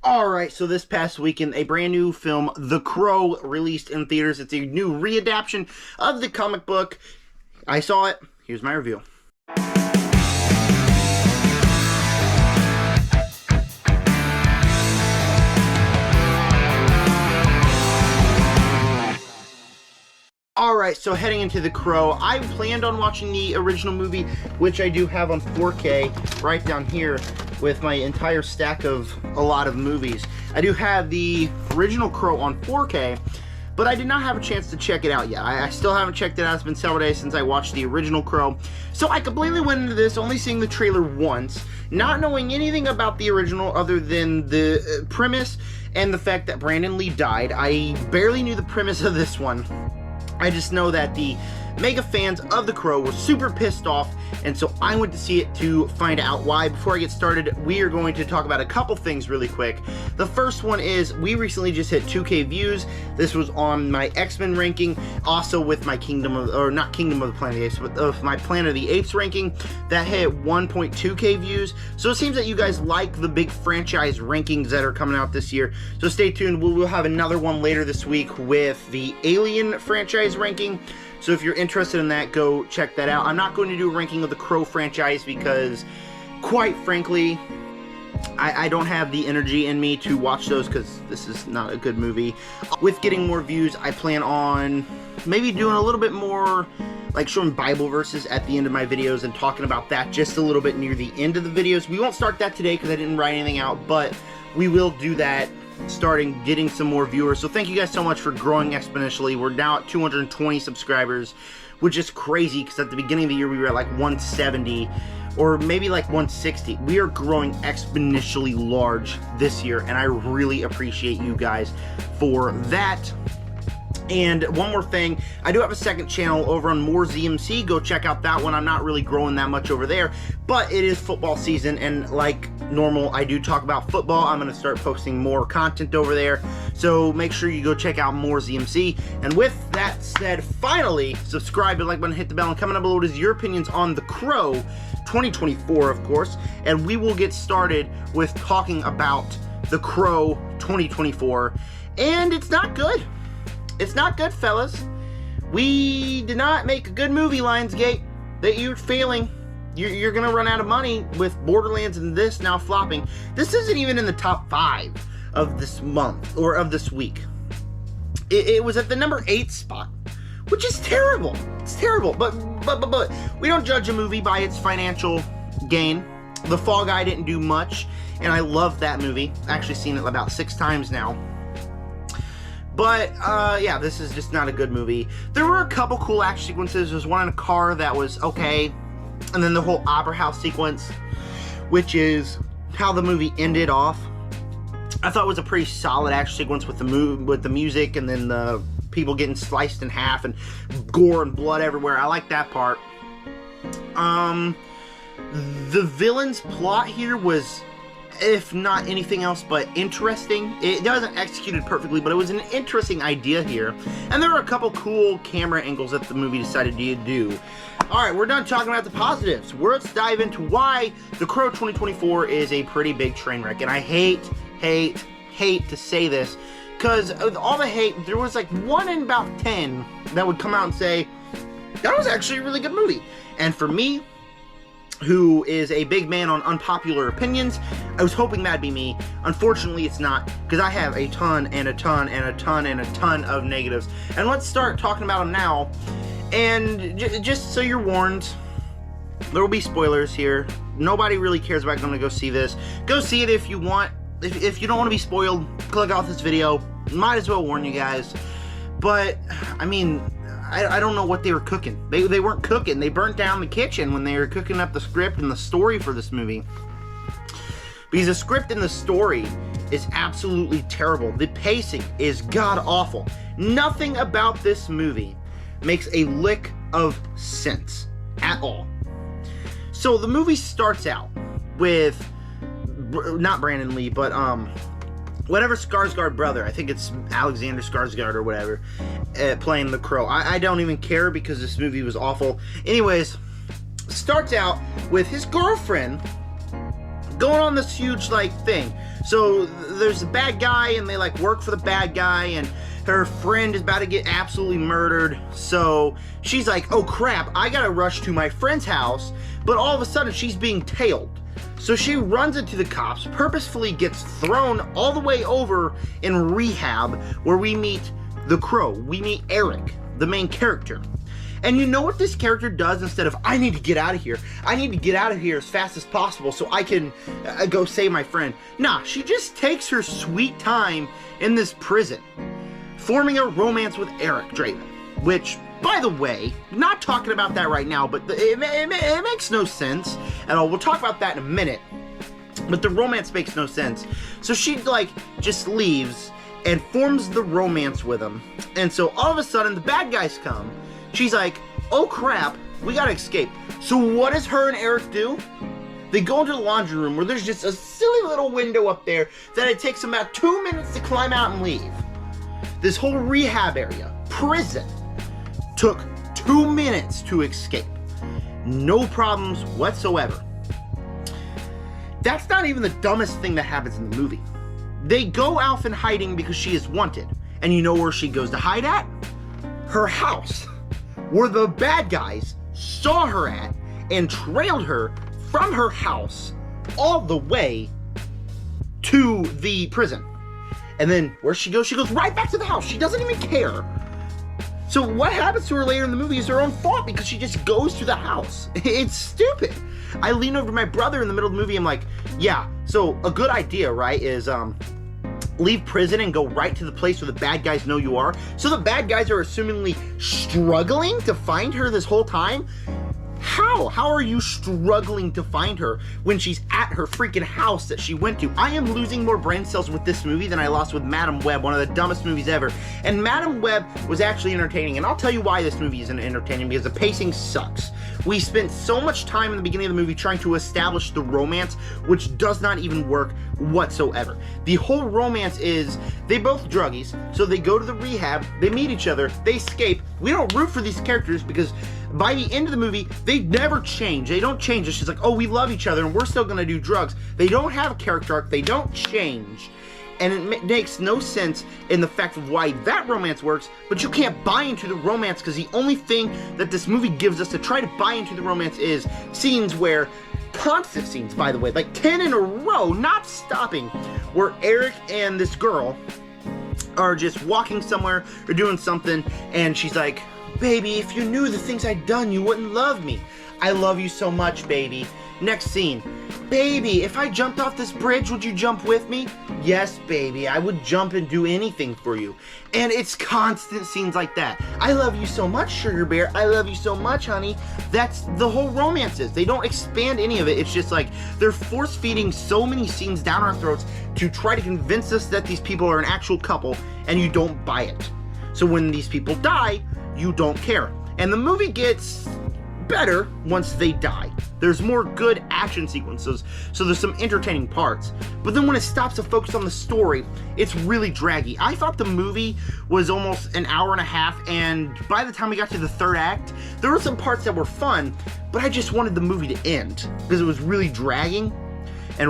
Alright, so this past weekend, a brand new film, The Crow, released in theaters. It's a new readaptation of the comic book. I saw it. Here's my review. Alright, so heading into The Crow, I planned on watching the original movie, which I do have on 4K right down here with my entire stack of a lot of movies. I do have the original Crow on 4K, but I did not have a chance to check it out yet. I still haven't checked it out. It's been several days since I watched the original Crow. So I completely went into this only seeing the trailer once, not knowing anything about the original other than the premise and the fact that Brandon Lee died. I barely knew the premise of this one. I just know that the mega fans of The Crow were super pissed off, and so I went to see it to find out why. Before I get started, we are going to talk about a couple things really quick. The first one is, we recently just hit 2K views. This was on my X-Men ranking, also with my not Kingdom of the Planet of the Apes, but of my Planet of the Apes ranking, that hit 1.2K views. So it seems that you guys like the big franchise rankings that are coming out this year. So stay tuned, we'll have another one later this week with the Alien franchise ranking. So if you're interested in that, go check that out. I'm not going to do a ranking of the Crow franchise because, quite frankly, I don't have the energy in me to watch those because this is not a good movie. With getting more views, I plan on maybe doing a little bit more, like showing Bible verses at the end of my videos and talking about that just a little bit near the end of the videos. We won't start that today because I didn't write anything out, but we will do that starting getting some more viewers. So thank you guys so much for growing exponentially. We're now at 220 subscribers, which is crazy because at the beginning of the year we were at like 170 or maybe like 160. We are growing exponentially large this year, and I really appreciate you guys for that. And one more thing, I do have a second channel over on More ZMC. Go check out that one. I'm not really growing that much over there, but it is football season, and like normal, I do talk about football. I'm going to start posting more content over there, so make sure you go check out More ZMC. And with that said, finally, subscribe, hit the like button, hit the bell, and comment down below is your opinions on The Crow 2024, of course, and we will get started with talking about The Crow 2024, and it's not good. It's not good, fellas. We did not make a good movie, Lionsgate. That you're failing. You're gonna run out of money with Borderlands and this now flopping. This isn't even in the top 5 of this month, or of this week. It was at the number 8 spot, which is terrible. It's terrible, but we don't judge a movie by its financial gain. The Fall Guy didn't do much, and I love that movie. I've actually seen it about 6 times now. But, yeah, this is just not a good movie. There were a couple cool action sequences. There was one in a car that was okay. And then the whole Opera House sequence, which is how the movie ended off. I thought it was a pretty solid action sequence with the music and then the people getting sliced in half and gore and blood everywhere. I like that part. The villain's plot here was, if not anything else but interesting. It wasn't executed perfectly, but it was an interesting idea here. And there were a couple cool camera angles that the movie decided to do. Alright, we're done talking about the positives. Let's dive into why The Crow 2024 is a pretty big train wreck. And I hate to say this, because with all the hate, there was like 1 in about 10 that would come out and say, that was actually a really good movie. And for me, who is a big man on unpopular opinions, I was hoping that'd be me. Unfortunately, it's not, because I have a ton and a ton and a ton and a ton of negatives. And let's start talking about them now. And just so you're warned, there will be spoilers here. Nobody really cares about going to go see this. Go see it if you want. If you don't want to be spoiled, click off this video. Might as well warn you guys. But, I mean, I don't know what they were cooking. They weren't cooking. They burnt down the kitchen when they were cooking up the script and the story for this movie. Because the script and the story is absolutely terrible. The pacing is god-awful. Nothing about this movie makes a lick of sense at all. So the movie starts out with, not Brandon Lee, but whatever Skarsgård brother, I think it's Alexander Skarsgård or whatever, playing the Crow. I don't even care because this movie was awful. Anyways, starts out with his girlfriend going on this huge, like, thing. So there's a bad guy, and they like work for the bad guy, and her friend is about to get absolutely murdered. So she's like, oh crap, I gotta rush to my friend's house. But all of a sudden she's being tailed. So she runs into the cops, purposefully gets thrown all the way over in rehab, where we meet the Crow. We meet Eric, the main character. And you know what this character does? Instead of, I need to get out of here, I need to get out of here as fast as possible so I can go save my friend. Nah, she just takes her sweet time in this prison, forming a romance with Eric Draven, which, by the way, not talking about that right now, but it makes no sense at all. We'll talk about that in a minute, but the romance makes no sense. So she, like, just leaves and forms the romance with him. And so all of a sudden, the bad guys come. She's like, oh crap, we gotta escape. So what does her and Eric do? They go into the laundry room where there's just a silly little window up there that it takes them about 2 minutes to climb out and leave. This whole rehab area, prison, took 2 minutes to escape. No problems whatsoever. That's not even the dumbest thing that happens in the movie. They go off in hiding because she is wanted. And you know where she goes to hide at? Her house, where the bad guys saw her at and trailed her from her house all the way to the prison. And then where she goes right back to the house. She doesn't even care. So what happens to her later in the movie is her own fault because she just goes to the house. It's stupid. I lean over to my brother in the middle of the movie. I'm like, yeah, so a good idea, right, is leave prison and go right to the place where the bad guys know you are. So the bad guys are assumingly struggling to find her this whole time. How are you struggling to find her when she's at her freaking house that she went to? I am losing more brain cells with this movie than I lost with Madame Web, one of the dumbest movies ever. And Madame Web was actually entertaining, and I'll tell you why this movie isn't entertaining, because the pacing sucks. We spent so much time in the beginning of the movie trying to establish the romance, which does not even work whatsoever. The whole romance is, they both druggies, so they go to the rehab, they meet each other, they escape. We don't root for these characters because by the end of the movie, they never change. They don't change. It's just like, oh, we love each other and we're still gonna do drugs. They don't have a character arc. They don't change. And it makes no sense in the fact of why that romance works, but you can't buy into the romance because the only thing that this movie gives us to try to buy into the romance is scenes where, constant scenes, by the way, like 10 in a row, not stopping, where Eric and this girl are just walking somewhere or doing something, and she's like, baby, if you knew the things I'd done, you wouldn't love me. I love you so much, baby. Next scene. Baby, if I jumped off this bridge, would you jump with me? Yes, baby, I would jump and do anything for you. And it's constant scenes like that. I love you so much, Sugar Bear. I love you so much, honey. That's the whole romance is. They don't expand any of it. It's just like they're force-feeding so many scenes down our throats to try to convince us that these people are an actual couple, and you don't buy it. So when these people die, you don't care. And the movie gets better once they die. There's more good action sequences, so there's some entertaining parts. But then when it stops to focus on the story, it's really draggy. I thought the movie was almost an hour and a half, and by the time we got to the third act, there were some parts that were fun, but I just wanted the movie to end because it was really dragging. And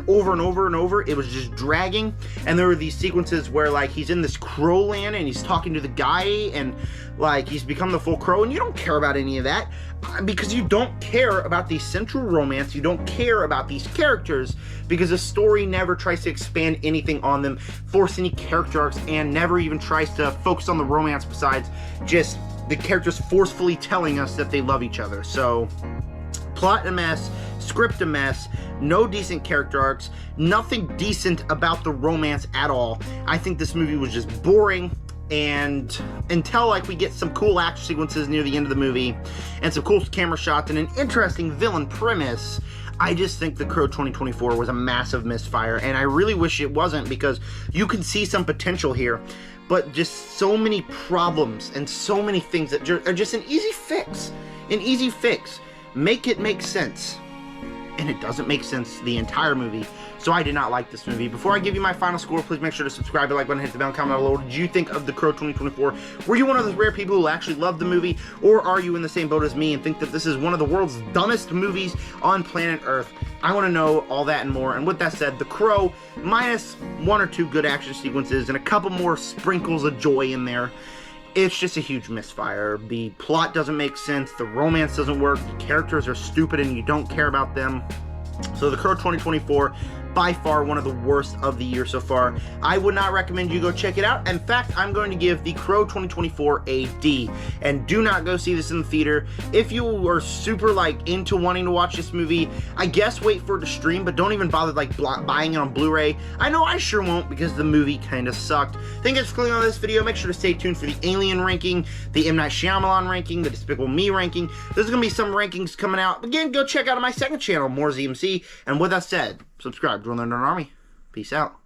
over and over and over, it was just dragging. And there were these sequences where, like, he's in this crow land and he's talking to the guy and, like, he's become the full crow, and you don't care about any of that because you don't care about the central romance. You don't care about these characters because the story never tries to expand anything on them, force any character arcs, and never even tries to focus on the romance besides just the characters forcefully telling us that they love each other. So, plot a mess, script a mess, no decent character arcs, nothing decent about the romance at all. I think this movie was just boring, and until like we get some cool action sequences near the end of the movie and some cool camera shots and an interesting villain premise, I just think The Crow 2024 was a massive misfire, and I really wish it wasn't because you can see some potential here, but just so many problems and so many things that are just an easy fix. Make it make sense. and it doesn't make sense the entire movie. So I did not like this movie. Before I give you my final score, please make sure to subscribe, like button, hit the bell, comment down below. What did you think of The Crow 2024? Were you one of those rare people who actually loved the movie, or are you in the same boat as me and think that this is one of the world's dumbest movies on planet Earth? I want to know all that and more. And with that said, The Crow, minus 1 or 2 good action sequences and a couple more sprinkles of joy in there, it's just a huge misfire. The plot doesn't make sense, the romance doesn't work, the characters are stupid and you don't care about them. So The Crow 2024, by far one of the worst of the year so far. I would not recommend you go check it out. In fact, I'm going to give The Crow 2024 a D. And do not go see this in the theater. If you are super into wanting to watch this movie, I guess wait for it to stream, but don't even bother buying it on Blu-ray. I know I sure won't, because the movie kind of sucked. Thank you guys for clicking on this video. Make sure to stay tuned for the Alien ranking, the M. Night Shyamalan ranking, the Despicable Me ranking. There's going to be some rankings coming out. Again, go check out my second channel, More ZMC. And with that said, subscribe, join the Nerd Army. Peace out.